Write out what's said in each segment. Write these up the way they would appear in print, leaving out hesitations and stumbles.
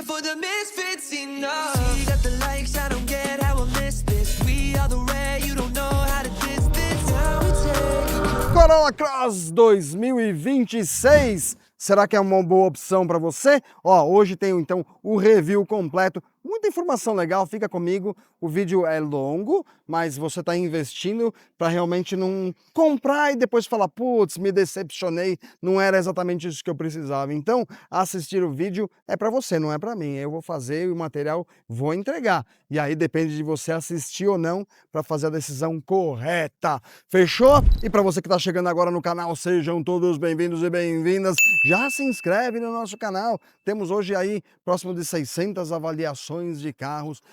for the misfits enough. You got the likes, I don't get how I miss this. We are the rare, you don't know how to diss this. How we take. Corolla Cross 2026, será que é uma boa opção para você? Ó, hoje tem então o review completo, muita informação legal, fica comigo. O vídeo é longo, mas você está investindo para realmente não comprar e depois falar, putz, me decepcionei, não era exatamente isso que eu precisava. Então, assistir o vídeo é para você, não é para mim. Eu vou fazer o material, vou entregar. E aí depende de você assistir ou não para fazer a decisão correta. Fechou? E para você que está chegando agora no canal, sejam todos bem-vindos e bem-vindas. Já se inscreve no nosso canal. Temos hoje aí próximo de 600 avaliações de carros.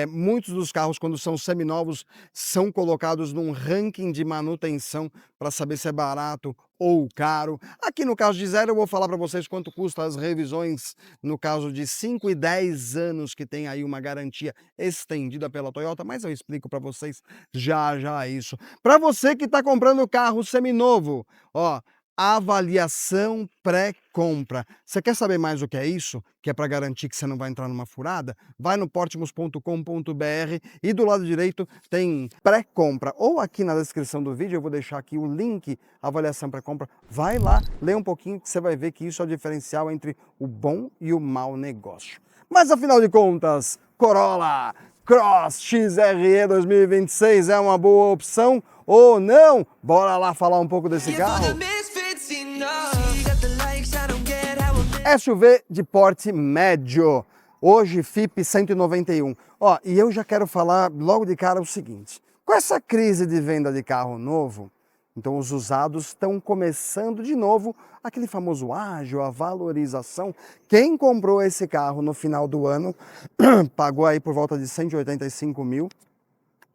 Muitos dos carros, quando são seminovos, são colocados num ranking de manutenção para saber se é barato ou caro. Aqui no caso de zero eu vou falar para vocês quanto custa as revisões no caso de 5 e 10 anos, que tem aí uma garantia estendida pela Toyota, mas eu explico para vocês já já isso. Para você que está comprando carro seminovo, ó, avaliação pré-compra. Você quer saber mais o que é isso? Que é para garantir que você não vai entrar numa furada? Vai no portimos.com.br e do lado direito tem pré-compra. Ou aqui na descrição do vídeo eu vou deixar aqui o link avaliação pré-compra. Vai lá, lê um pouquinho que você vai ver que isso é o diferencial entre o bom e o mau negócio. Mas afinal de contas, Corolla Cross XRE 2026 é uma boa opção ou não? Bora lá falar um pouco desse carro. SUV de porte médio, hoje FIP 191. Ó, e eu já quero falar logo de cara o seguinte, com essa crise de venda de carro novo, então os usados estão começando de novo aquele famoso ágio, a valorização. Quem comprou esse carro no final do ano pagou aí por volta de 185 mil,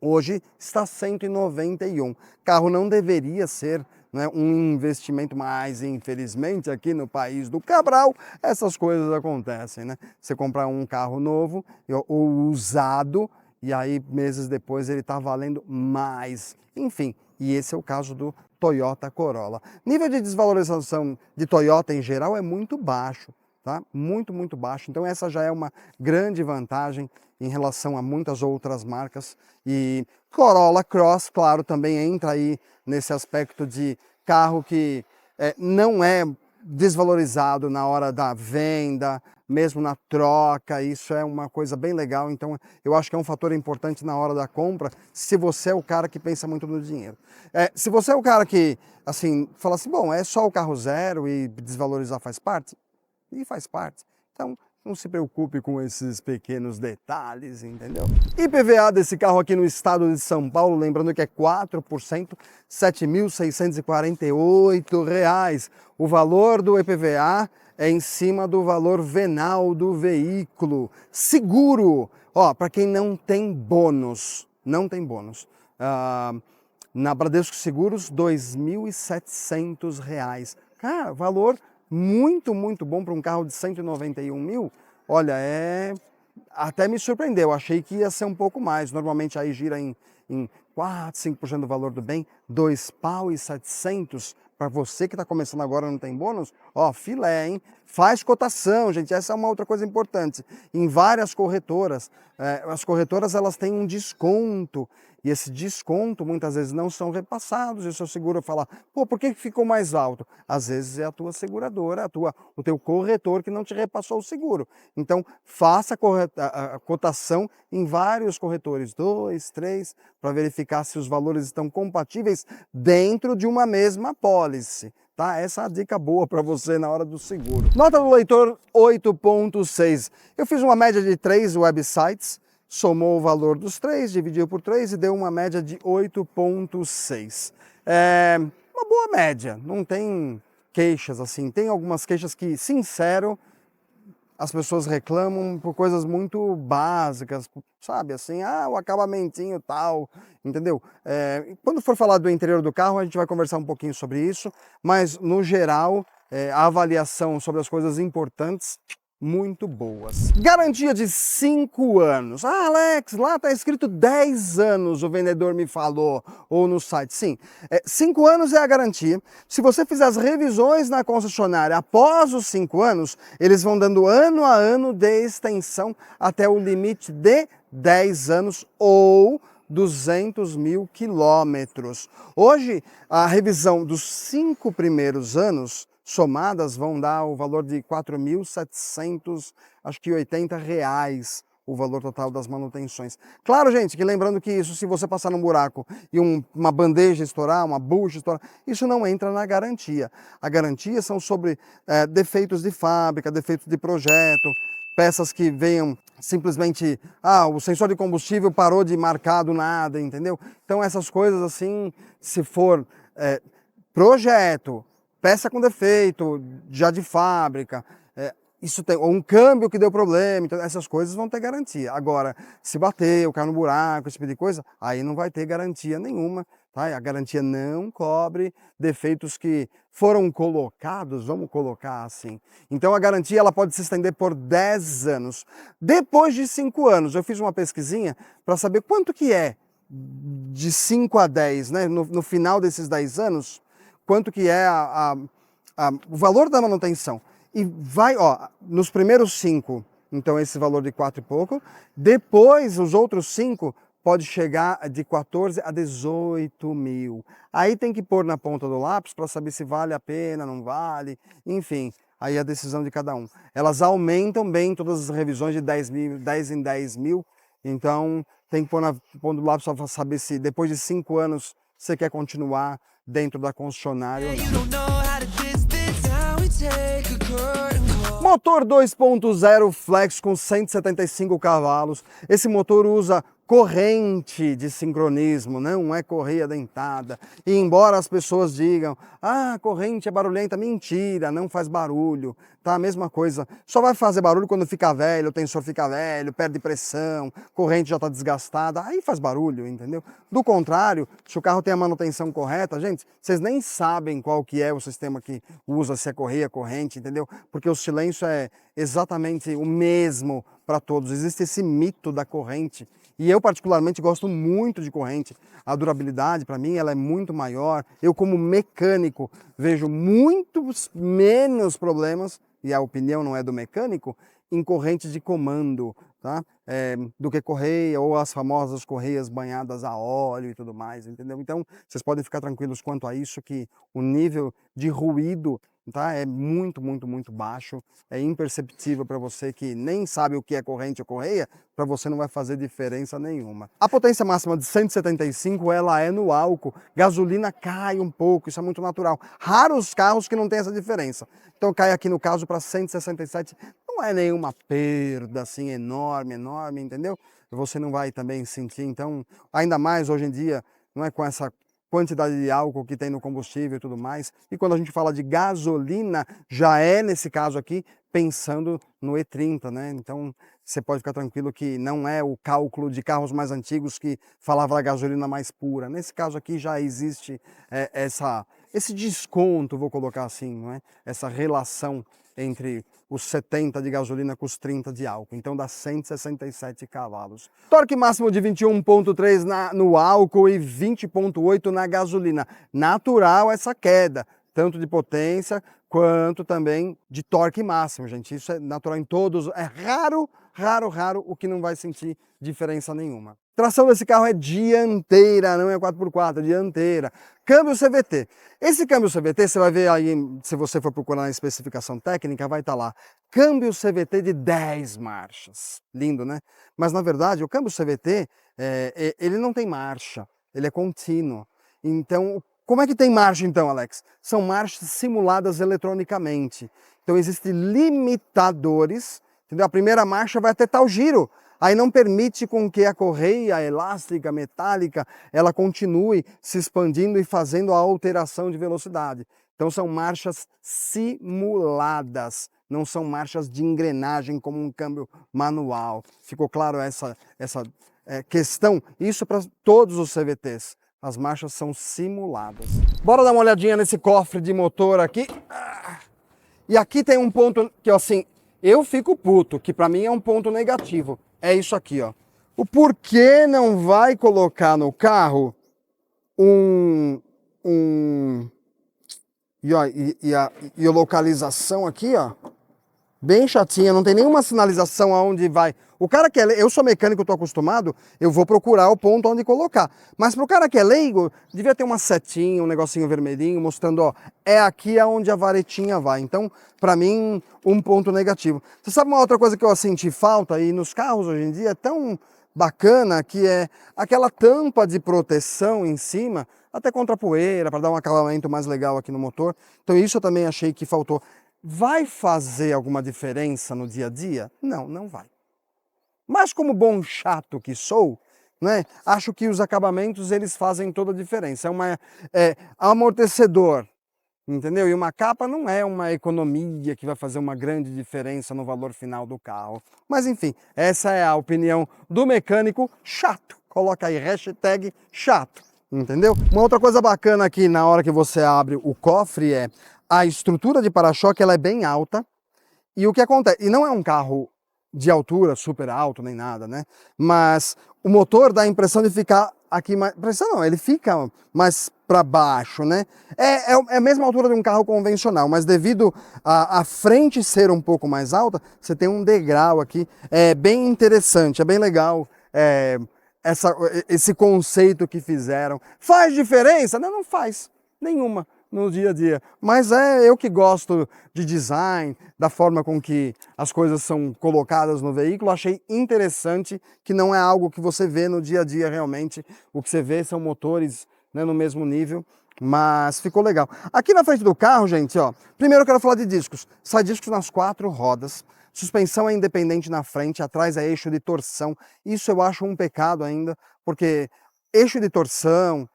hoje está 191. Carro não deveria ser, né, um investimento, mas infelizmente aqui no país do Cabral essas coisas acontecem, né? Você comprar um carro novo ou usado e aí meses depois ele está valendo mais. Enfim, e esse é o caso do Toyota Corolla. Nível de desvalorização de Toyota em geral é muito baixo, tá? Muito, muito baixo. Então essa já é uma grande vantagem em relação a muitas outras marcas. E Corolla Cross, claro, também entra aí nesse aspecto de carro que não é desvalorizado na hora da venda, mesmo na troca. Isso é uma coisa bem legal, então eu acho que é um fator importante na hora da compra, se você é o cara que pensa muito no dinheiro. Se você é o cara que, assim, fala assim, bom, é só o carro zero e desvalorizar faz parte? E faz parte. Então, não se preocupe com esses pequenos detalhes, entendeu? IPVA desse carro aqui no estado de São Paulo, lembrando que é 4%, R$ 7.648. O valor do IPVA é em cima do valor venal do veículo. Seguro, ó, para quem não tem bônus, na Bradesco Seguros, R$ 2.700. Cara, valor muito, muito bom para um carro de 191 mil. Olha, até me surpreendeu, achei que ia ser um pouco mais. Normalmente aí gira em 4, 5% do valor do bem, R$ 2.700. Para você que está começando agora e não tem bônus, ó, filé, hein? Faz cotação, gente, essa é uma outra coisa importante. Em várias corretoras, as corretoras elas têm um desconto, e esse desconto muitas vezes não são repassados, e o seu seguro fala, pô, por que ficou mais alto? Às vezes é a tua seguradora, o teu corretor que não te repassou o seguro. Então, faça a cotação em vários corretores, 2, 3, para verificar se os valores estão compatíveis dentro de uma mesma pólice. Tá? Essa é a dica boa para você na hora do seguro. Nota do leitor 8.6. Eu fiz uma média de 3 websites, somou o valor dos 3, dividiu por 3 e deu uma média de 8.6. É uma boa média, não tem queixas assim. Tem algumas queixas que, sincero, as pessoas reclamam por coisas muito básicas, sabe, assim, o acabamentinho tal, entendeu? Quando for falar do interior do carro, a gente vai conversar um pouquinho sobre isso, mas no geral, a avaliação sobre as coisas importantes muito boas. Garantia de 5 anos. Ah, Alex, lá está escrito 10 anos, o vendedor me falou, ou no site. Sim, 5 anos é a garantia. Se você fizer as revisões na concessionária após os 5 anos, eles vão dando ano a ano de extensão até o limite de 10 anos ou 200 mil quilômetros. Hoje, a revisão dos 5 primeiros anos somadas vão dar o valor de R$ 4.780 reais, o valor total das manutenções. Claro, gente, que lembrando que isso, se você passar num buraco e uma bandeja estourar, uma bucha estourar, isso não entra na garantia. A garantia são sobre defeitos de fábrica, defeitos de projeto, peças que venham simplesmente, o sensor de combustível parou de marcar do nada, entendeu? Então essas coisas assim, se for projeto, peça com defeito, já de fábrica, ou um câmbio que deu problema, então essas coisas vão ter garantia. Agora, se bater, caiu no buraco, esse tipo de coisa, aí não vai ter garantia nenhuma, tá? A garantia não cobre defeitos que foram colocados, vamos colocar assim. Então a garantia ela pode se estender por 10 anos. Depois de 5 anos, eu fiz uma pesquisinha para saber quanto que é de 5 a 10, né? No final desses 10 anos, quanto que é o valor da manutenção. E vai, nos primeiros 5, então esse valor de 4 e pouco, depois os outros 5 pode chegar de 14 a 18 mil. Aí tem que pôr na ponta do lápis para saber se vale a pena, não vale, enfim, aí é a decisão de cada um. Elas aumentam bem todas as revisões de 10 em 10 mil, então tem que pôr na ponta do lápis para saber se depois de 5 anos você quer continuar dentro da concessionária ou não. Motor 2.0 flex com 175 cavalos. Esse motor usa corrente de sincronismo, não é correia dentada. E embora as pessoas digam, corrente é barulhenta, mentira, não faz barulho, tá? A mesma coisa, só vai fazer barulho quando fica velho, o tensor fica velho, perde pressão, corrente já está desgastada, aí faz barulho, entendeu? Do contrário, se o carro tem a manutenção correta, gente, vocês nem sabem qual que é o sistema que usa, se é correia, corrente, entendeu? Porque o silêncio é exatamente o mesmo para todos, existe esse mito da corrente. E eu particularmente gosto muito de corrente. A durabilidade para mim ela é muito maior. Eu como mecânico vejo muitos menos problemas, e a opinião não é do mecânico, em corrente de comando, tá? Do que correia ou as famosas correias banhadas a óleo e tudo mais, entendeu? Então vocês podem ficar tranquilos quanto a isso, que o nível de ruído, tá, é muito, muito, muito baixo, é imperceptível para você que nem sabe o que é corrente ou correia, para você não vai fazer diferença nenhuma. A potência máxima de 175 ela é no álcool, gasolina cai um pouco, isso é muito natural. Raros carros que não tem essa diferença. Então cai aqui no caso para 167, não é nenhuma perda assim enorme, entendeu? Você não vai também sentir, então, ainda mais hoje em dia, não é com essa quantidade de álcool que tem no combustível e tudo mais. E quando a gente fala de gasolina, já é nesse caso aqui, pensando no E30, né? Então você pode ficar tranquilo que não é o cálculo de carros mais antigos que falava da gasolina mais pura. Nesse caso aqui já existe esse desconto, vou colocar assim, não é? Essa relação entre os 70 de gasolina com os 30 de álcool, então dá 167 cavalos. Torque máximo de 21.3 no álcool e 20.8 na gasolina. Natural essa queda, tanto de potência quanto também de torque máximo, gente. Isso é natural em todos, é raro o que não vai sentir diferença nenhuma. Tração desse carro é dianteira, não é 4x4, é dianteira. Câmbio CVT. Esse câmbio CVT, você vai ver aí, se você for procurar na especificação técnica, vai estar lá. Câmbio CVT de 10 marchas. Lindo, né? Mas na verdade, o câmbio CVT, ele não tem marcha, ele é contínuo. Então, como é que tem marcha então, Alex? São marchas simuladas eletronicamente. Então existem limitadores, entendeu? A primeira marcha vai até tal giro. Aí não permite com que a correia elástica, metálica, ela continue se expandindo e fazendo a alteração de velocidade. Então são marchas simuladas, não são marchas de engrenagem como um câmbio manual. Ficou claro essa questão? Isso para todos os CVTs. As marchas são simuladas. Bora dar uma olhadinha nesse cofre de motor aqui. E aqui tem um ponto que, assim, Eu fico puto, que para mim é um ponto negativo. É isso aqui, ó. O porquê não vai colocar no carro e a localização aqui, ó, bem chatinha, não tem nenhuma sinalização aonde vai. O cara que é, eu sou mecânico, estou acostumado, eu vou procurar o ponto onde colocar. Mas pro cara que é leigo, devia ter uma setinha, um negocinho vermelhinho mostrando, ó, é aqui aonde a varetinha vai. Então, para mim, um ponto negativo. Você sabe uma outra coisa que eu senti falta e nos carros hoje em dia é tão bacana, que é aquela tampa de proteção em cima, até contra a poeira, para dar um acabamento mais legal aqui no motor. Então isso eu também achei que faltou. Vai fazer alguma diferença no dia a dia? Não, não vai. Mas como bom chato que sou, né, acho que os acabamentos eles fazem toda a diferença. Amortecedor, entendeu? E uma capa não é uma economia que vai fazer uma grande diferença no valor final do carro. Mas enfim, essa é a opinião do mecânico chato. Coloca aí hashtag chato, entendeu? Uma outra coisa bacana aqui na hora que você abre o cofre é a estrutura de para-choque, ela é bem alta. E o que acontece? E não é um carro de altura super alto nem nada, né? Mas o motor dá a impressão de ficar aqui mais... Impressão não, ele fica mais para baixo, né? É a mesma altura de um carro convencional, mas devido a frente ser um pouco mais alta, você tem um degrau aqui. É bem interessante, é bem legal esse conceito que fizeram. Faz diferença? Não, não faz nenhuma no dia a dia, mas eu que gosto de design, da forma com que as coisas são colocadas no veículo, achei interessante que não é algo que você vê no dia a dia realmente, o que você vê são motores, né, no mesmo nível, mas ficou legal. Aqui na frente do carro, gente, ó, primeiro eu quero falar de discos, sai discos nas 4 rodas, suspensão é independente na frente, atrás é eixo de torção, isso eu acho um pecado ainda, porque eixo de torção,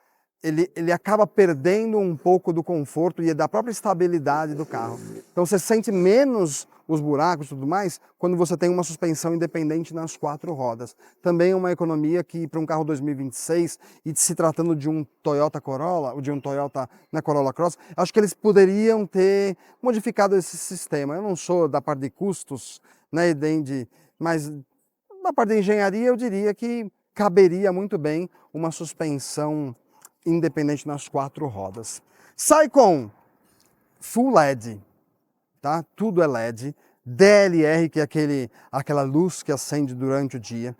ele acaba perdendo um pouco do conforto e da própria estabilidade do carro. Então você sente menos os buracos e tudo mais quando você tem uma suspensão independente nas 4 rodas. Também é uma economia que para um carro 2026 e se tratando de um Toyota Corolla, ou de um Toyota Corolla Cross, acho que eles poderiam ter modificado esse sistema. Eu não sou da parte de custos, né, mas da parte de engenharia eu diria que caberia muito bem uma suspensão independente nas 4 rodas. Sai com Full LED, tá? Tudo é LED. DLR, que é aquela luz que acende durante o dia.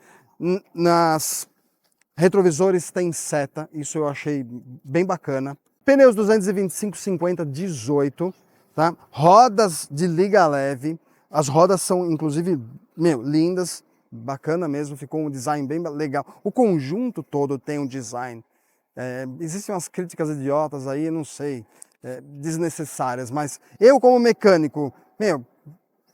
Nas retrovisores tem seta, isso eu achei bem bacana. Pneus 225/50/18, tá? Rodas de liga leve. As rodas são, inclusive, lindas, bacana mesmo, ficou um design bem legal. O conjunto todo tem um design. Existem umas críticas idiotas aí, não sei, desnecessárias, mas eu como mecânico,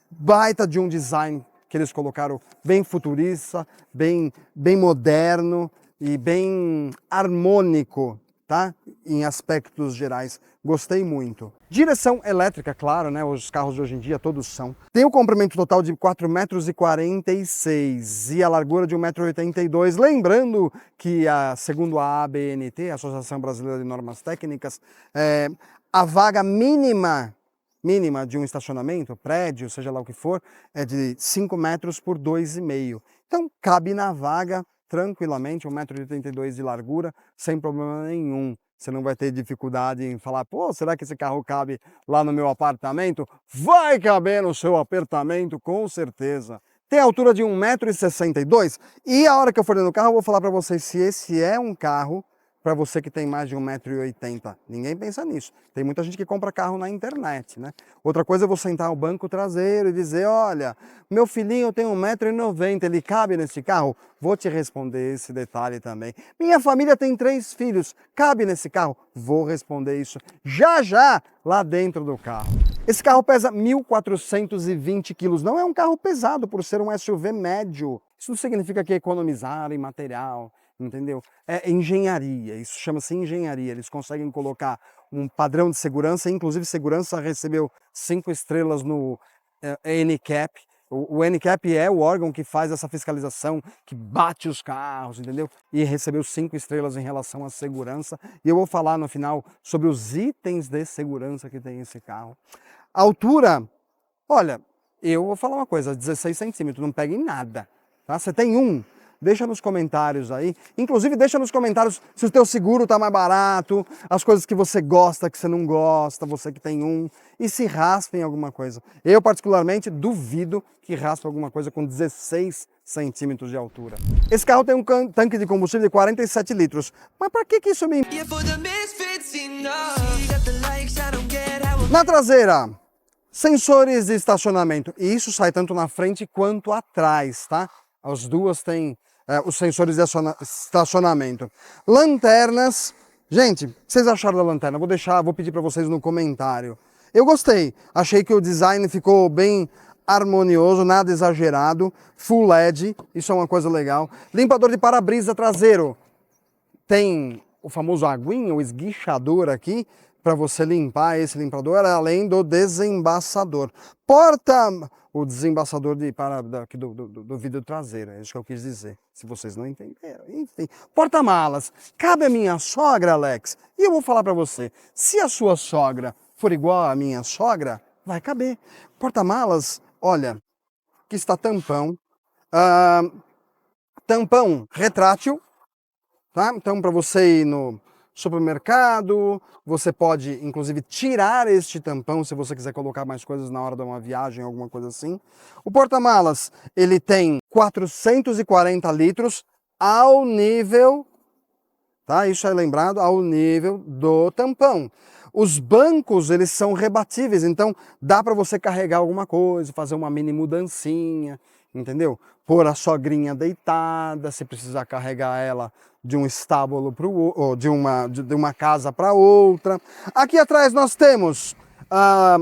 baita de um design que eles colocaram bem futurista, bem moderno e bem harmônico, tá? Em aspectos gerais, gostei muito. Direção elétrica, claro, né? Os carros de hoje em dia todos são. Tem o comprimento total de 4,46 metros e a largura de 1,82 m. Lembrando que, segundo a ABNT, a Associação Brasileira de Normas Técnicas, a vaga mínima de um estacionamento, prédio, seja lá o que for, é de 5 metros por 2,5 m. Então cabe na vaga tranquilamente, 1,82 m de largura, sem problema nenhum. Você não vai ter dificuldade em falar, pô, será que esse carro cabe lá no meu apartamento? Vai caber no seu apartamento, com certeza. Tem a altura de 1,62 m e a hora que eu for dentro do carro eu vou falar para vocês se esse é um carro para você que tem mais de 1,80 m. Ninguém pensa nisso. Tem muita gente que compra carro na internet, né? Outra coisa é você sentar no banco traseiro e dizer, olha, meu filhinho tem 1,90 m, ele cabe nesse carro? Vou te responder esse detalhe também. Minha família tem 3 filhos, cabe nesse carro? Vou responder isso já lá dentro do carro. Esse carro pesa 1.420 quilos. Não é um carro pesado por ser um SUV médio. Isso não significa que economizaram em material, entendeu? É engenharia, isso chama-se engenharia. Eles conseguem colocar um padrão de segurança, inclusive segurança recebeu 5 estrelas no NCAP. O NCAP é o órgão que faz essa fiscalização, que bate os carros, entendeu? E recebeu 5 estrelas em relação à segurança. E eu vou falar no final sobre os itens de segurança que tem esse carro. A altura, olha, eu vou falar uma coisa, 16 centímetros, não pega em nada. Tá? Você tem um? Deixa nos comentários aí. Inclusive, deixa nos comentários se o teu seguro tá mais barato, as coisas que você gosta, que você não gosta, você que tem um, e se raspa em alguma coisa. Eu, particularmente, duvido que raspe alguma coisa com 16 centímetros de altura. Esse carro tem um tanque de combustível de 47 litros. Mas para que isso me... Yeah, for the misfits enough. She got the likes, I don't get how I'm Na traseira, sensores de estacionamento. E isso sai tanto na frente quanto atrás, tá? As duas têm os sensores de estacionamento. Lanternas. Gente, o que vocês acharam da lanterna? Vou pedir para vocês no comentário. Eu gostei. Achei que o design ficou bem harmonioso, nada exagerado. Full LED, isso é uma coisa legal. Limpador de para-brisa traseiro. Tem o famoso aguinha, o esguichador aqui, para você limpar esse limpador, além do desembaçador. O desembaçador do vidro traseiro, é isso que eu quis dizer, se vocês não entenderam. Enfim, porta-malas. Cabe a minha sogra, Alex? E eu vou falar para você, se a sua sogra for igual à minha sogra, vai caber. Porta-malas, olha, aqui está tampão. Tampão retrátil. Tá? Então, para você ir no supermercado, você pode, inclusive, tirar este tampão se você quiser colocar mais coisas na hora de uma viagem, alguma coisa assim. O porta-malas, ele tem 440 litros ao nível, tá? Isso é lembrado, ao nível do tampão. Os bancos, eles são rebatíveis, então dá para você carregar alguma coisa, fazer uma mini mudancinha, entendeu? Pôr a sogrinha deitada, se precisar carregar ela de um estábulo para o de uma casa para outra. Aqui atrás nós temos a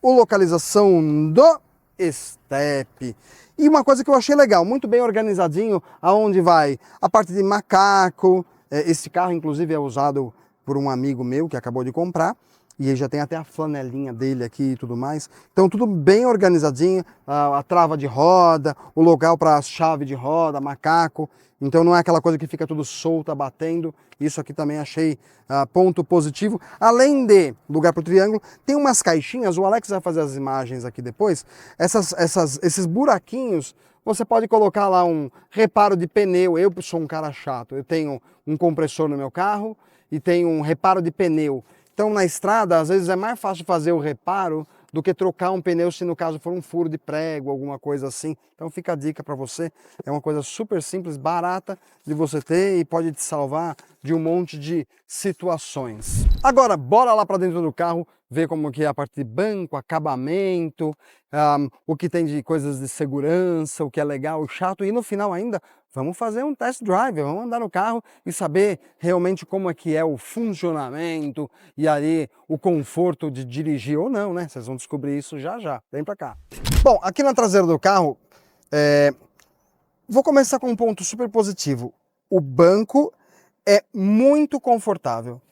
localização do estepe. E uma coisa que eu achei legal, muito bem organizadinho, aonde vai a parte de macaco. Esse carro, inclusive, é usado por um amigo meu que acabou de comprar. E ele já tem até a flanelinha dele aqui e tudo mais. Então tudo bem organizadinho, a trava de roda, o local para a chave de roda, macaco. Então não é aquela coisa que fica tudo solta, batendo. Isso aqui também achei ponto positivo. Além de lugar para o triângulo, tem umas caixinhas, o Alex vai fazer as imagens aqui depois. Esses buraquinhos, você pode colocar lá um reparo de pneu. Eu sou um cara chato, eu tenho um compressor no meu carro e tenho um reparo de pneu. Então, na estrada, às vezes é mais fácil fazer o reparo do que trocar um pneu se no caso for um furo de prego, alguma coisa assim. Então fica a dica para você, é uma coisa super simples, barata de você ter e pode te salvar de um monte de situações. Agora, bora lá para dentro do carro, ver como que é a parte de banco, acabamento, o que tem de coisas de segurança, o que é legal, o chato, e no final ainda, vamos fazer um test drive, vamos andar no carro e saber realmente como é que é o funcionamento e aí o conforto de dirigir ou não, né? Vocês vão descobrir isso já já. Vem pra cá. Bom, aqui na traseira do carro, vou começar com um ponto super positivo. O banco é muito confortável,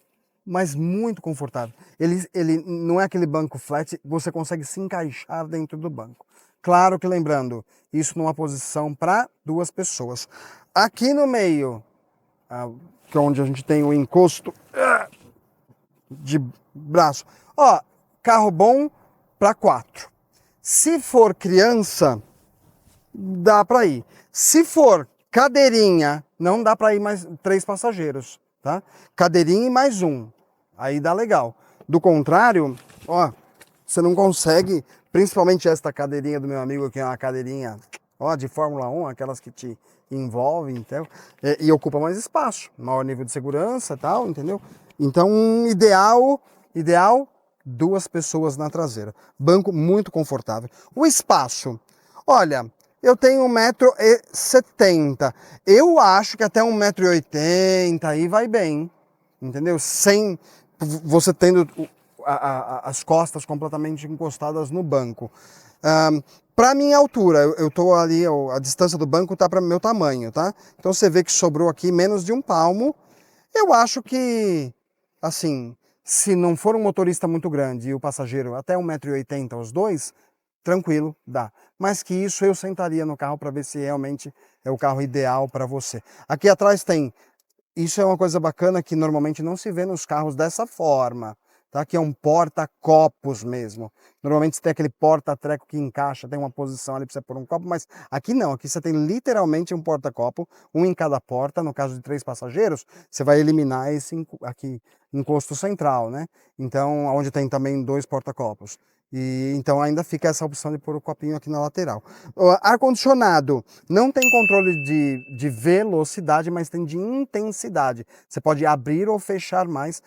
mas muito confortável. Ele não é aquele banco flat, você consegue se encaixar dentro do banco. Claro que lembrando, isso numa posição para duas pessoas. Aqui no meio, que é onde a gente tem o encosto de braço. Ó, carro bom para 4. Se for criança, dá para ir. Se for cadeirinha, não dá para ir mais 3 passageiros, tá? Cadeirinha e mais um, aí dá legal. Do contrário, ó, você não consegue, principalmente esta cadeirinha do meu amigo, que é uma cadeirinha, ó, de Fórmula 1, aquelas que te envolvem, então, e ocupa mais espaço, maior nível de segurança e tal, entendeu? Então, ideal, 2 pessoas na traseira. Banco muito confortável. O espaço, olha, eu tenho 1,70 m. Eu acho que até 1,80 m aí vai bem, entendeu? Sem você tendo as costas completamente encostadas no banco. Para minha altura, eu tô ali, a distância do banco tá para meu tamanho, tá? Então você vê que sobrou aqui menos de 1 palmo. Eu acho que, assim, se não for um motorista muito grande e o passageiro até 1,80 m os dois, tranquilo, dá. Mais que isso, eu sentaria no carro para ver se realmente é o carro ideal para você. Aqui atrás tem, isso é uma coisa bacana que normalmente não se vê nos carros dessa forma. tá? Que é um porta-copos mesmo. Normalmente você tem aquele porta-treco que encaixa, tem uma posição ali para você pôr um copo, mas aqui não, aqui você tem literalmente um porta-copo, um em cada porta. No caso de 3 passageiros, você vai eliminar esse aqui encosto central, né? Então, onde tem também 2 porta-copos. E então ainda fica essa opção de pôr o copinho aqui na lateral. O ar-condicionado não tem controle de velocidade, mas tem de intensidade. Você pode abrir ou fechar mais.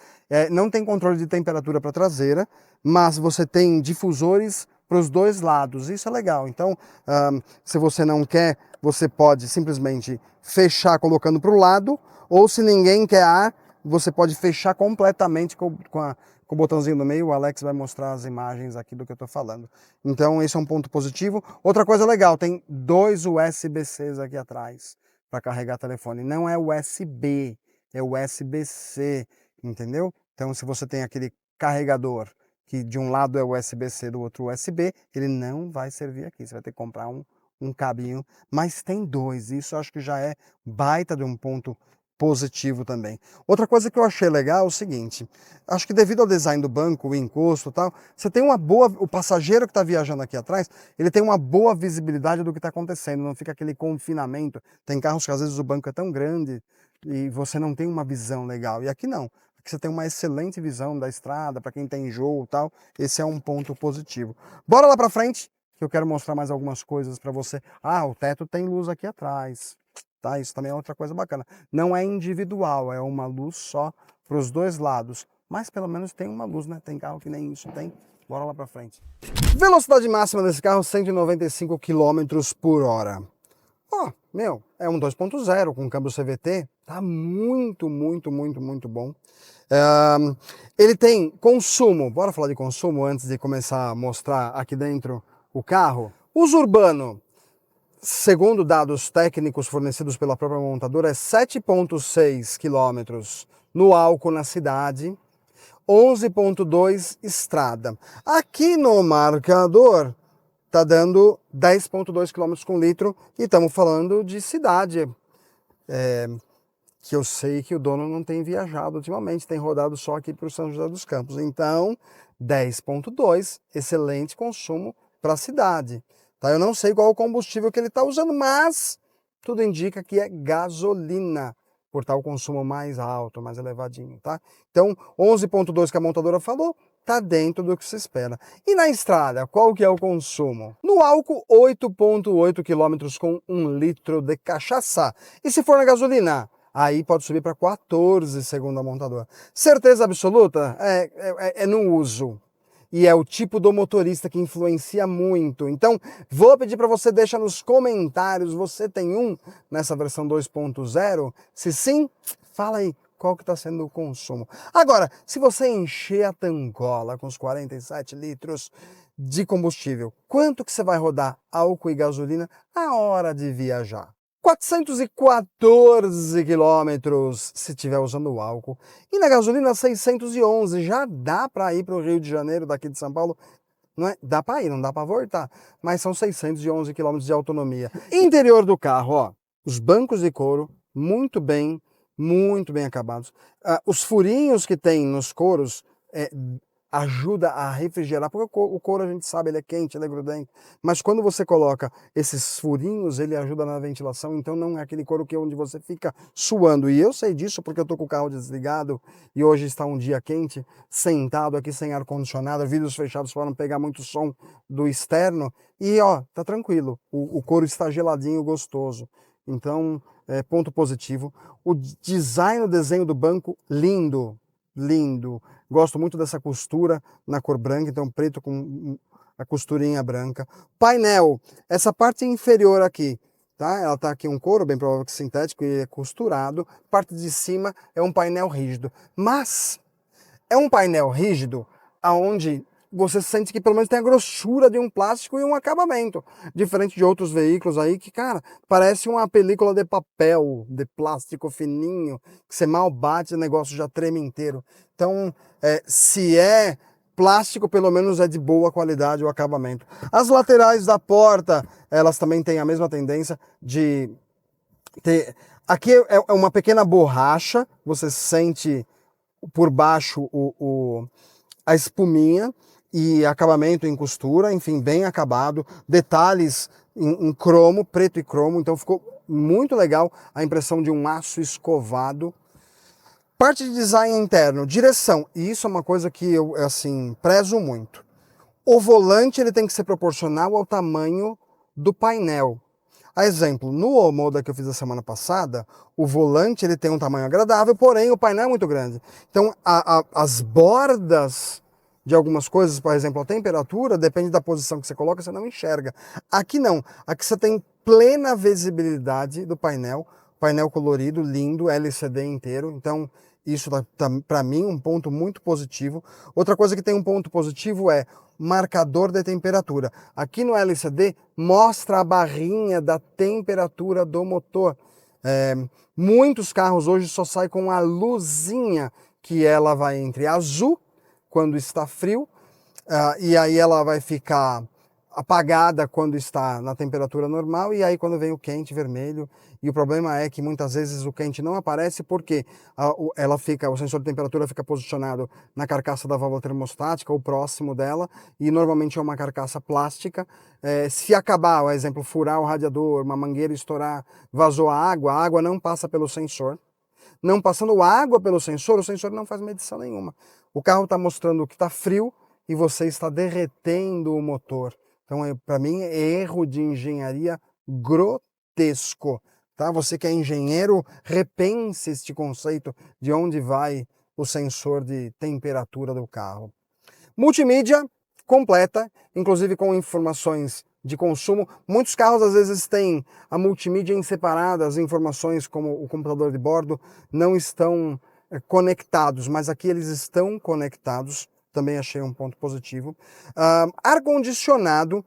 Não tem controle de temperatura para a traseira, mas você tem difusores para os 2 lados. Isso é legal. Então, se você não quer, você pode simplesmente fechar colocando para o lado, ou se ninguém quer ar, você pode fechar completamente com o botãozinho no meio. O Alex vai mostrar as imagens aqui do que eu estou falando. Então esse é um ponto positivo. Outra coisa legal, tem 2 USB-Cs aqui atrás para carregar telefone. Não é USB, é USB-C, entendeu? Então se você tem aquele carregador que de um lado é USB-C, do outro USB, ele não vai servir aqui. Você vai ter que comprar um cabinho, mas tem 2. Isso eu acho que já é baita de um ponto positivo também. Outra coisa que eu achei legal é o seguinte, acho que devido ao design do banco, o encosto e tal, você tem uma boa, o passageiro que está viajando aqui atrás, ele tem uma boa visibilidade do que está acontecendo, não fica aquele confinamento. Tem carros que às vezes o banco é tão grande e você não tem uma visão legal, e aqui não. Aqui você tem uma excelente visão da estrada, para quem tem enjoo e tal, esse é um ponto positivo. Bora lá para frente, que eu quero mostrar mais algumas coisas para você. Ah, o teto tem luz aqui atrás. Tá? Isso também é outra coisa bacana. Não é individual, é uma luz só para os 2 lados. Mas pelo menos tem uma luz, né? Tem carro que nem isso tem. Bora lá para frente. Velocidade máxima desse carro, 195 km por hora. Ó, meu, é um 2.0 com câmbio CVT. Tá muito, muito, muito, muito bom. Ele tem consumo. Bora falar de consumo antes de começar a mostrar aqui dentro o carro. Uso urbano. Segundo dados técnicos fornecidos pela própria montadora, é 7,6 km no álcool na cidade, 11,2 estrada. Aqui no marcador está dando 10,2 km com litro e estamos falando de cidade, que eu sei que o dono não tem viajado ultimamente, tem rodado só aqui para o São José dos Campos. Então, 10,2, excelente consumo para a cidade. Tá? Eu não sei qual o combustível que ele está usando, mas tudo indica que é gasolina, por tal consumo mais alto, mais elevadinho, tá? Então, 11,2 que a montadora falou, tá dentro do que se espera. E na estrada, qual que é o consumo? No álcool, 8,8 km com 1 litro de cachaça. E se for na gasolina? Aí pode subir para 14, segundo a montadora. Certeza absoluta? É no uso. E é o tipo do motorista que influencia muito. Então, vou pedir para você deixar nos comentários, você tem um nessa versão 2.0? Se sim, fala aí qual que está sendo o consumo. Agora, se você encher a tangola com os 47 litros de combustível, quanto que você vai rodar álcool e gasolina na hora de viajar? 414 quilômetros se estiver usando o álcool. E na gasolina 611. Já dá para ir para o Rio de Janeiro daqui de São Paulo. Não é? Dá para ir, não dá para voltar. Mas são 611 quilômetros de autonomia. Interior do carro, ó. Os bancos de couro, muito bem acabados. Os furinhos que tem nos couros ajuda a refrigerar, porque o couro a gente sabe, ele é quente, ele é grudento, mas quando você coloca esses furinhos, ele ajuda na ventilação, então não é aquele couro que é onde você fica suando, e eu sei disso porque eu tô com o carro desligado, e hoje está um dia quente, sentado aqui sem ar-condicionado, vidros fechados para não pegar muito som do externo, e ó, tá tranquilo, o couro está geladinho, gostoso, então, ponto positivo. O design, o desenho do banco, lindo, lindo. Gosto muito dessa costura na cor branca, então preto com a costurinha branca. Painel, essa parte inferior aqui, tá? Ela tá aqui um couro, bem provável que sintético, e é costurado. Parte de cima é um painel rígido, mas é um painel rígido aonde você sente que pelo menos tem a grossura de um plástico e um acabamento. Diferente de outros veículos aí que, cara, parece uma película de papel, de plástico fininho, que você mal bate, o negócio já treme inteiro. Então, se é plástico, pelo menos é de boa qualidade o acabamento. As laterais da porta, elas também têm a mesma tendência de ter... Aqui é uma pequena borracha, você sente por baixo a espuminha e acabamento em costura, enfim, bem acabado, detalhes em cromo, preto e cromo, então ficou muito legal a impressão de um aço escovado. Parte de design interno, direção, e isso é uma coisa que eu, assim, prezo muito. O volante ele tem que ser proporcional ao tamanho do painel. A exemplo, no Omoda que eu fiz a semana passada, o volante ele tem um tamanho agradável, porém o painel é muito grande. Então as bordas de algumas coisas, por exemplo, a temperatura, depende da posição que você coloca, você não enxerga. Aqui não, aqui você tem plena visibilidade do painel, painel colorido, lindo, LCD inteiro, então isso tá para mim um ponto muito positivo. Outra coisa que tem um ponto positivo é marcador de temperatura. Aqui no LCD mostra a barrinha da temperatura do motor. Muitos carros hoje só saem com a luzinha, que ela vai entre azul, quando está frio, e aí ela vai ficar apagada quando está na temperatura normal, e aí quando vem o quente, vermelho. E o problema é que muitas vezes o quente não aparece porque o sensor de temperatura fica posicionado na carcaça da válvula termostática ou próximo dela, e normalmente é uma carcaça plástica. Se acabar, por exemplo, furar o radiador, uma mangueira estourar, vazou a água não passa pelo sensor. Não passando água pelo sensor, o sensor não faz medição nenhuma. O carro está mostrando que está frio e você está derretendo o motor. Então, para mim, é erro de engenharia grotesco. Tá? Você que é engenheiro, repense este conceito de onde vai o sensor de temperatura do carro. Multimídia completa, inclusive com informações de consumo. Muitos carros às vezes têm a multimídia em separada, as informações como o computador de bordo não estão conectados, mas aqui eles estão conectados, também achei um ponto positivo. Ar-condicionado,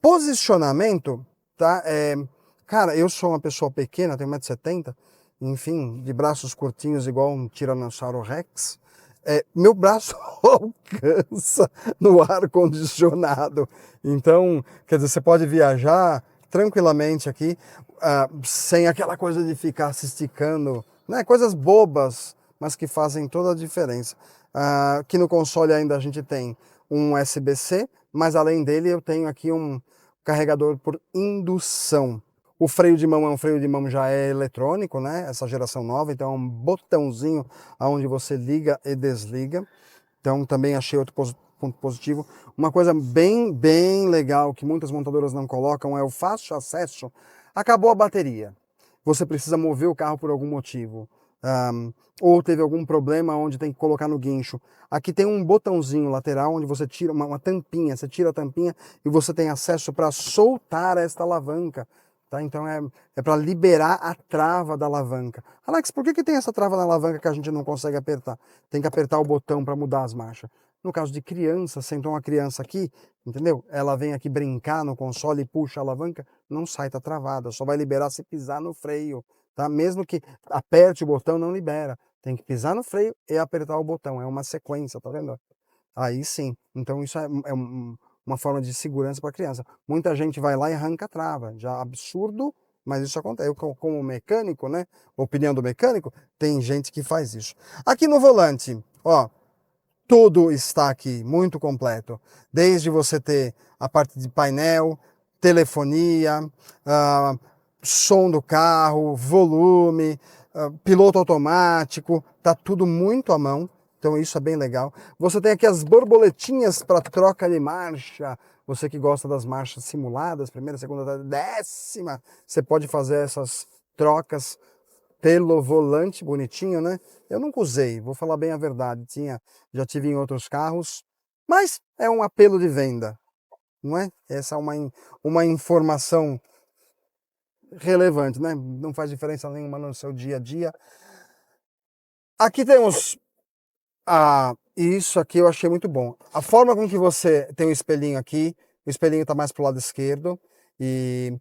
posicionamento, tá? Cara, eu sou uma pessoa pequena, tenho 1,70 m, enfim, de braços curtinhos igual um Tiranossauro Rex. Meu braço alcança no ar-condicionado. Então, quer dizer, você pode viajar tranquilamente aqui, sem aquela coisa de ficar se esticando, né? Coisas bobas, mas que fazem toda a diferença. Aqui no console ainda a gente tem um USB-C, mas além dele eu tenho aqui um carregador por indução. O freio de mão já é eletrônico, né? Essa geração nova, então é um botãozinho onde você liga e desliga. Então também achei outro ponto positivo. Uma coisa bem legal que muitas montadoras não colocam é o fácil acesso. Acabou a bateria. Você precisa mover o carro por algum motivo. Ou teve algum problema onde tem que colocar no guincho. Aqui tem um botãozinho lateral onde você tira uma tampinha. Você tira a tampinha e você tem acesso para soltar esta alavanca. Tá? Então é para liberar a trava da alavanca. Alex, por que tem essa trava na alavanca que a gente não consegue apertar? Tem que apertar o botão para mudar as marchas. No caso de criança, sentou uma criança aqui, entendeu? Ela vem aqui brincar no console e puxa a alavanca, não sai, tá travada. Só vai liberar se pisar no freio. Tá? Mesmo que aperte o botão, não libera. Tem que pisar no freio e apertar o botão. É uma sequência, tá vendo? Aí sim. Então isso é uma forma de segurança para a criança. Muita gente vai lá e arranca a trava, já absurdo, mas isso acontece. Eu, como mecânico, né? Opinião do mecânico, tem gente que faz isso. Aqui no volante, ó, tudo está aqui muito completo. Desde você ter a parte de painel, telefonia, som do carro, volume, piloto automático, tá tudo muito à mão. Então isso é bem legal. Você tem aqui as borboletinhas para troca de marcha. Você que gosta das marchas simuladas, primeira, segunda, décima, você pode fazer essas trocas pelo volante, bonitinho, né? Eu nunca usei, vou falar bem a verdade. Já tive em outros carros, mas é um apelo de venda, não é? Essa é uma informação relevante, né? Não faz diferença nenhuma no seu dia a dia. Aqui temos isso aqui eu achei muito bom. A forma com que você tem o espelhinho aqui, o espelhinho está mais para o lado esquerdo, e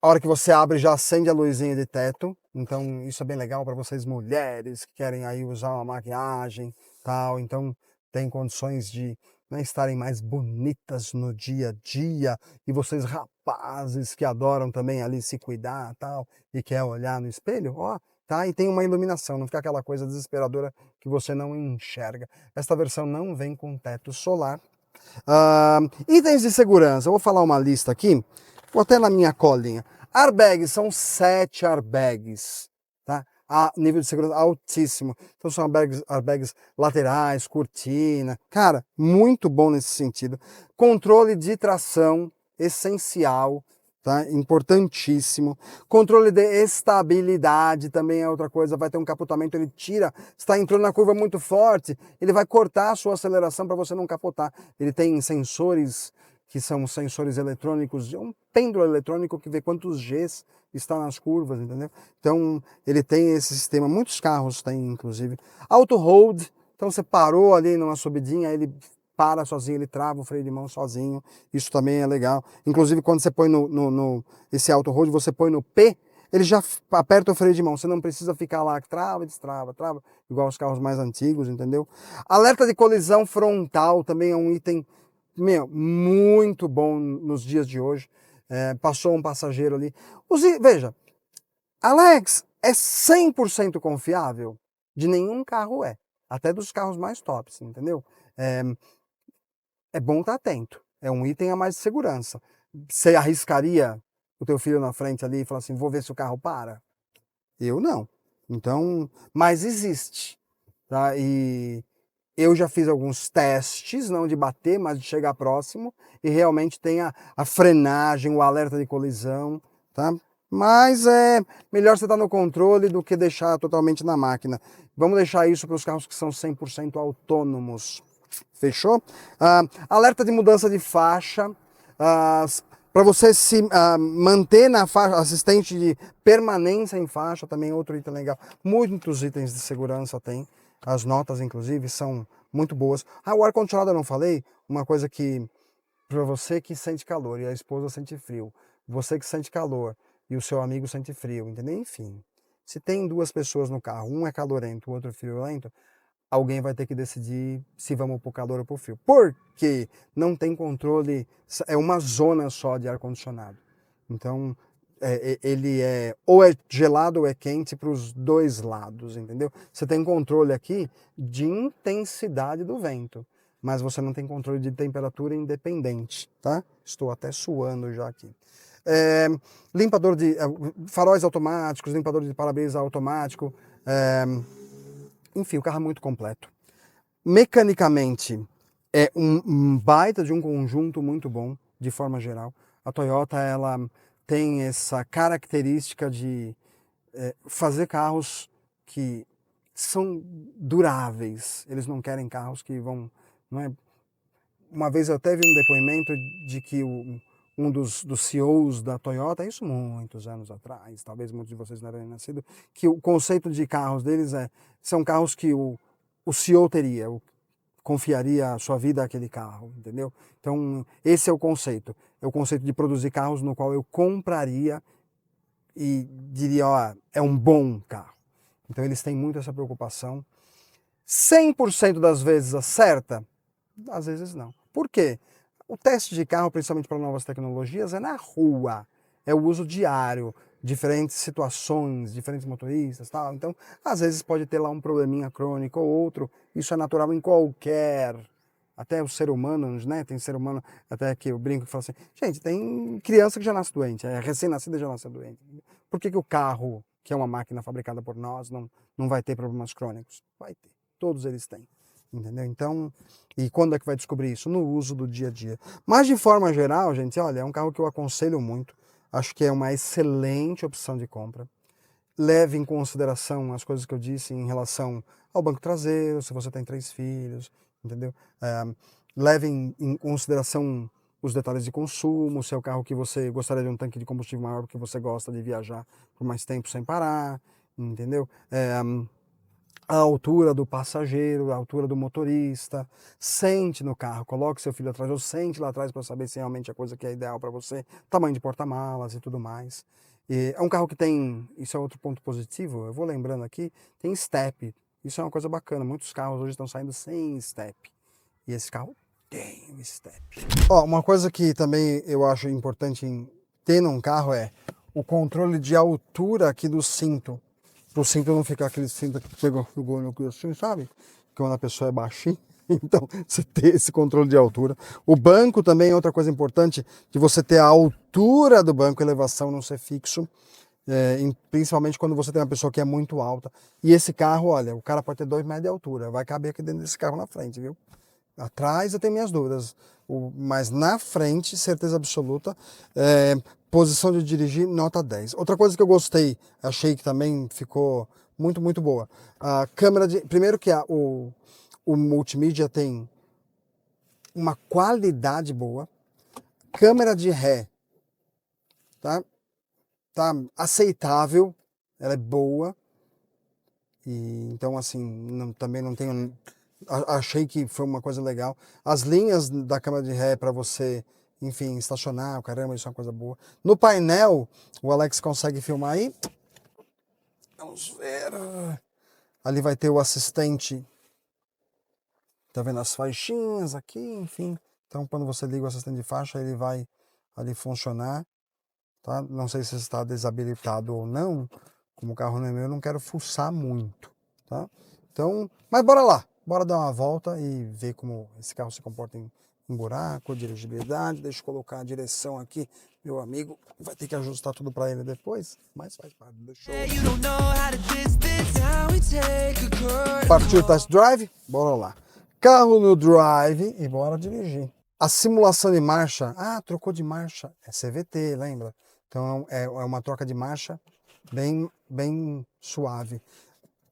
a hora que você abre já acende a luzinha de teto. Então isso é bem legal para vocês mulheres que querem aí usar uma maquiagem, tal. Então tem condições de, né, estarem mais bonitas no dia a dia. E vocês rapazes que adoram também ali se cuidar, tal, e quer olhar no espelho, ó, tá? E tem uma iluminação, não fica aquela coisa desesperadora que você não enxerga. Esta versão não vem com teto solar. Itens de segurança, eu vou falar uma lista aqui, vou até na minha colinha. Airbags, são 7 airbags, tá? A nível de segurança altíssimo. Então são airbags laterais, cortina. Cara, muito bom nesse sentido. Controle de tração, essencial, tá? Importantíssimo. Controle de estabilidade também é outra coisa. Vai ter um capotamento, ele tira. Está entrando na curva muito forte, ele vai cortar a sua aceleração para você não capotar. Ele tem sensores que são sensores eletrônicos, um pêndulo eletrônico que vê quantos Gs está nas curvas, entendeu? Então, ele tem esse sistema, muitos carros têm, inclusive. Auto hold, então você parou ali numa subidinha, ele para sozinho, ele trava o freio de mão sozinho, isso também é legal. Inclusive, quando você põe esse auto hold, você põe no P, ele já aperta o freio de mão, você não precisa ficar lá, trava, destrava, trava, igual os carros mais antigos, entendeu? Alerta de colisão frontal também é um item muito bom nos dias de hoje. Passou um passageiro ali. Veja, Alex, é 100% confiável? De nenhum carro é. Até dos carros mais tops, entendeu? É bom estar atento. É um item a mais de segurança. Você arriscaria o teu filho na frente ali e falar assim, vou ver se o carro para? Eu não. Então, mas existe. Tá? E eu já fiz alguns testes, não de bater, mas de chegar próximo, e realmente tem a frenagem, o alerta de colisão, tá? Mas é melhor você estar no controle do que deixar totalmente na máquina. Vamos deixar isso para os carros que são 100% autônomos. Fechou? Alerta de mudança de faixa, para você se manter na faixa, assistente de permanência em faixa, também outro item legal. Muitos itens de segurança tem. As notas, inclusive, são muito boas. O ar-condicionado eu não falei, uma coisa que, para você que sente calor e a esposa sente frio, você que sente calor e o seu amigo sente frio, entendeu? Enfim, se tem duas pessoas no carro, um é calorento, o outro é friolento, alguém vai ter que decidir se vamos para o calor ou para o frio. Porque não tem controle, é uma zona só de ar-condicionado. Então, ele ou é gelado ou é quente para os dois lados, entendeu? Você tem controle aqui de intensidade do vento, mas você não tem controle de temperatura independente, tá? Estou até suando já aqui. Limpador de faróis automáticos, limpador de para-brisa automático, enfim, o carro é muito completo. Mecanicamente, é um baita de um conjunto muito bom, de forma geral. A Toyota, ela tem essa característica de fazer carros que são duráveis. Eles não querem carros que vão... Não é? Uma vez eu até vi um depoimento de que um dos CEOs da Toyota, isso muitos anos atrás, talvez muitos de vocês não eram nascidos, que o conceito de carros deles são carros que o CEO teria, confiaria a sua vida àquele carro, entendeu? Então, esse é o conceito de produzir carros no qual eu compraria e diria, ó, é um bom carro. Então, eles têm muito essa preocupação. 100% das vezes acerta? Às vezes não. Por quê? O teste de carro, principalmente para novas tecnologias, é na rua, é o uso diário, diferentes situações, diferentes motoristas, tal. Então, às vezes pode ter lá um probleminha crônico ou outro, isso é natural em qualquer, até o ser humano, né? Tem ser humano, até que eu brinco e falo assim, gente, tem criança que já nasce doente, recém-nascida já nasce doente. Por que o carro, que é uma máquina fabricada por nós, não vai ter problemas crônicos? Vai ter, todos eles têm. Entendeu? Então, e quando é que vai descobrir isso? No uso do dia a dia. Mas de forma geral, gente, olha, é um carro que eu aconselho muito. Acho que é uma excelente opção de compra. Leve em consideração as coisas que eu disse em relação ao banco traseiro, se você tem 3 filhos, entendeu? Leve em consideração os detalhes de consumo, se é o carro que você gostaria de um tanque de combustível maior porque você gosta de viajar por mais tempo sem parar, entendeu? A altura do passageiro, a altura do motorista, sente no carro, coloque seu filho atrás ou sente lá atrás para saber se realmente é a coisa que é ideal para você, tamanho de porta-malas e tudo mais. E é um carro que tem, isso é outro ponto positivo, eu vou lembrando aqui, tem step, isso é uma coisa bacana, muitos carros hoje estão saindo sem step, e esse carro tem step. Uma coisa que também eu acho importante em ter num carro é o controle de altura aqui do cinto. pro cinto não ficar aquele cinto que pegou no cu assim, sabe? Quando a pessoa é baixinha. Então, você ter esse controle de altura. O banco também é outra coisa importante, de você ter a altura do banco, elevação não ser fixo. Principalmente quando você tem uma pessoa que é muito alta. E esse carro, olha, o cara pode ter 2 metros de altura, vai caber aqui dentro desse carro na frente, viu? Atrás eu tenho minhas dúvidas, mas na frente, certeza absoluta. Posição de dirigir, nota 10. Outra coisa que eu gostei, achei que também ficou muito, muito boa. A câmera de... Primeiro que o multimídia tem uma qualidade boa. Câmera de ré, tá aceitável, ela é boa. E então assim, também não tenho, achei que foi uma coisa legal. As linhas da câmera de ré para você, enfim, estacionar, caramba, isso é uma coisa boa. No painel, o Alex consegue filmar aí. Vamos ver. Ali vai ter o assistente. Tá vendo as faixinhas aqui, enfim. Então, quando você liga o assistente de faixa, ele vai ali funcionar. Tá? Não sei se está desabilitado ou não. Como o carro não é meu, eu não quero fuçar muito. Tá? Então, mas bora lá. Bora dar uma volta e ver como esse carro se comporta em buraco, dirigibilidade. Deixa eu colocar a direção aqui. Meu amigo vai ter que ajustar tudo para ele depois, mas faz parte do show. You don't know how to distance. Now we take a curtain Partiu o test drive? Bora lá. Carro no drive e bora dirigir. A simulação de marcha, trocou de marcha, é CVT, lembra? Então é uma troca de marcha bem suave.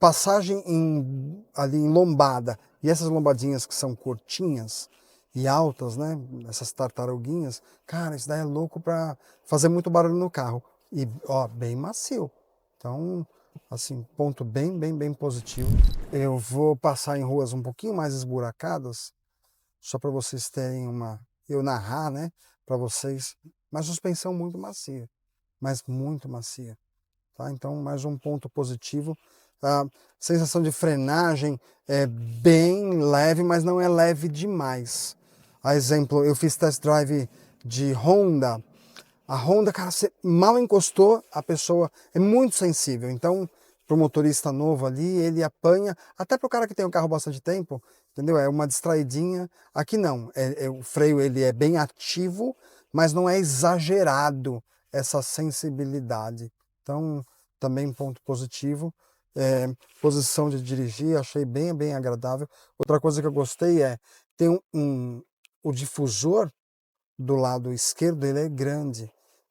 Passagem ali em lombada, e essas lombadinhas que são curtinhas e altas, né? Essas tartaruguinhas, cara, isso daí é louco para fazer muito barulho no carro. E, ó, bem macio. Então, assim, ponto bem positivo. Eu vou passar em ruas um pouquinho mais esburacadas, só para vocês terem eu narrar, né, para vocês. Mas suspensão muito macia, mas muito macia, tá? Então, mais um ponto positivo. A sensação de frenagem é bem leve, mas não é leve demais. A exemplo, eu fiz test drive de Honda. A Honda, cara, você mal encostou, a pessoa é muito sensível. Então, para o motorista novo ali, ele apanha. Até para o cara que tem o carro há bastante tempo, entendeu? É uma distraidinha. Aqui não. O freio ele é bem ativo, mas não é exagerado essa sensibilidade. Então, também ponto positivo. Posição de dirigir, achei bem agradável. Outra coisa que eu gostei tem o difusor do lado esquerdo, ele é grande.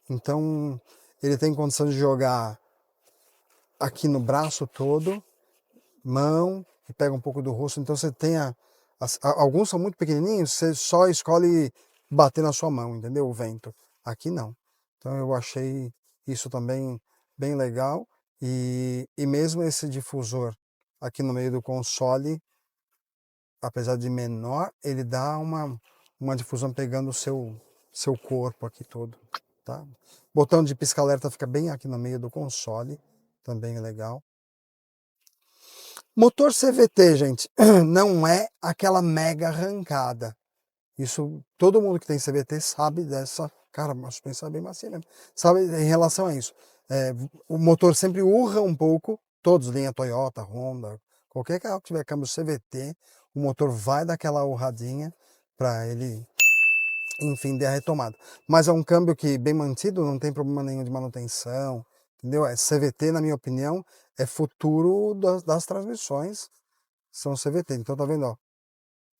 Então, ele tem condição de jogar aqui no braço todo, mão, e pega um pouco do rosto. Então, você tem alguns são muito pequenininhos, você só escolhe bater na sua mão, entendeu? O vento. Aqui não. Então, eu achei isso também bem legal. E mesmo esse difusor aqui no meio do console, apesar de menor, ele dá uma difusão pegando o seu corpo aqui todo, tá? Botão de pisca-alerta fica bem aqui no meio do console, também é legal. Motor CVT, gente, não é aquela mega arrancada. Isso, todo mundo que tem CVT sabe dessa, cara, a suspensão é bem macia mesmo, sabe em relação a isso. O motor sempre urra um pouco, todos, linha Toyota, Honda, qualquer carro que tiver câmbio CVT, o motor vai dar aquela urradinha para ele, enfim, der a retomada. Mas é um câmbio que, bem mantido, não tem problema nenhum de manutenção, entendeu? CVT, na minha opinião, é futuro das transmissões, são CVT. Então, tá vendo, ó,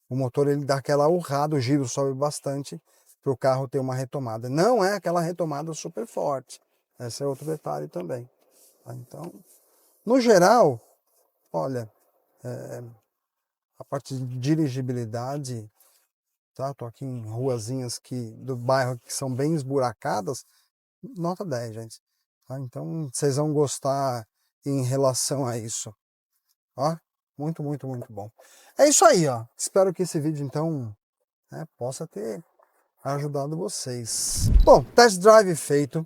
o motor ele dá aquela urrada, o giro sobe bastante para o carro ter uma retomada. Não é aquela retomada super forte. Esse é outro detalhe também. Então, no geral, olha, a parte de dirigibilidade, tá? Tô aqui em ruazinhas do bairro que são bem esburacadas, nota 10, gente. Tá? Então, vocês vão gostar em relação a isso. Ó, muito bom. É isso aí, ó. Espero que esse vídeo, então, possa ter ajudado vocês. Bom, test drive feito.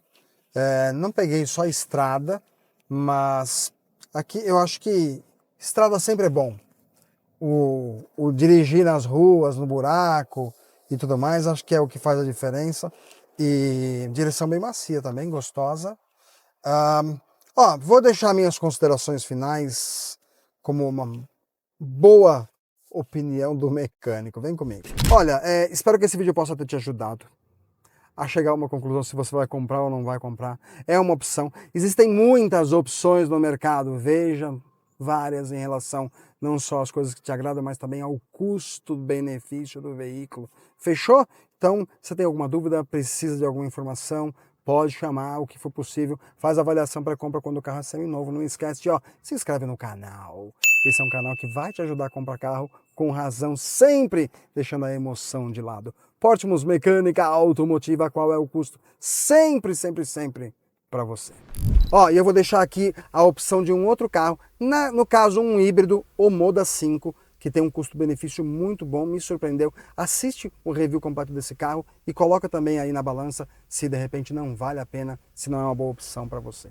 Não peguei só estrada, mas aqui eu acho que estrada sempre é bom. O dirigir nas ruas, no buraco e tudo mais, acho que é o que faz a diferença. E direção bem macia também, gostosa. Ó, vou deixar minhas considerações finais como uma boa opinião do mecânico. Vem comigo. Olha, espero que esse vídeo possa ter te ajudado a chegar a uma conclusão se você vai comprar ou não vai comprar. É uma opção. Existem muitas opções no mercado. Veja várias em relação não só às coisas que te agradam, mas também ao custo-benefício do veículo. Fechou? Então, se tem alguma dúvida, precisa de alguma informação, pode chamar o que for possível, faz a avaliação para compra quando o carro é seminovo. Não esquece de, se inscreve no canal. Esse é um canal que vai te ajudar a comprar carro com razão, sempre deixando a emoção de lado. Portimus Mecânica Automotiva, qual é o custo? Sempre, sempre, sempre para você. E eu vou deixar aqui a opção de um outro carro, no caso um híbrido, o Moda 5, que tem um custo-benefício muito bom, me surpreendeu. Assiste o review completo desse carro e coloca também aí na balança se de repente não vale a pena, se não é uma boa opção para você.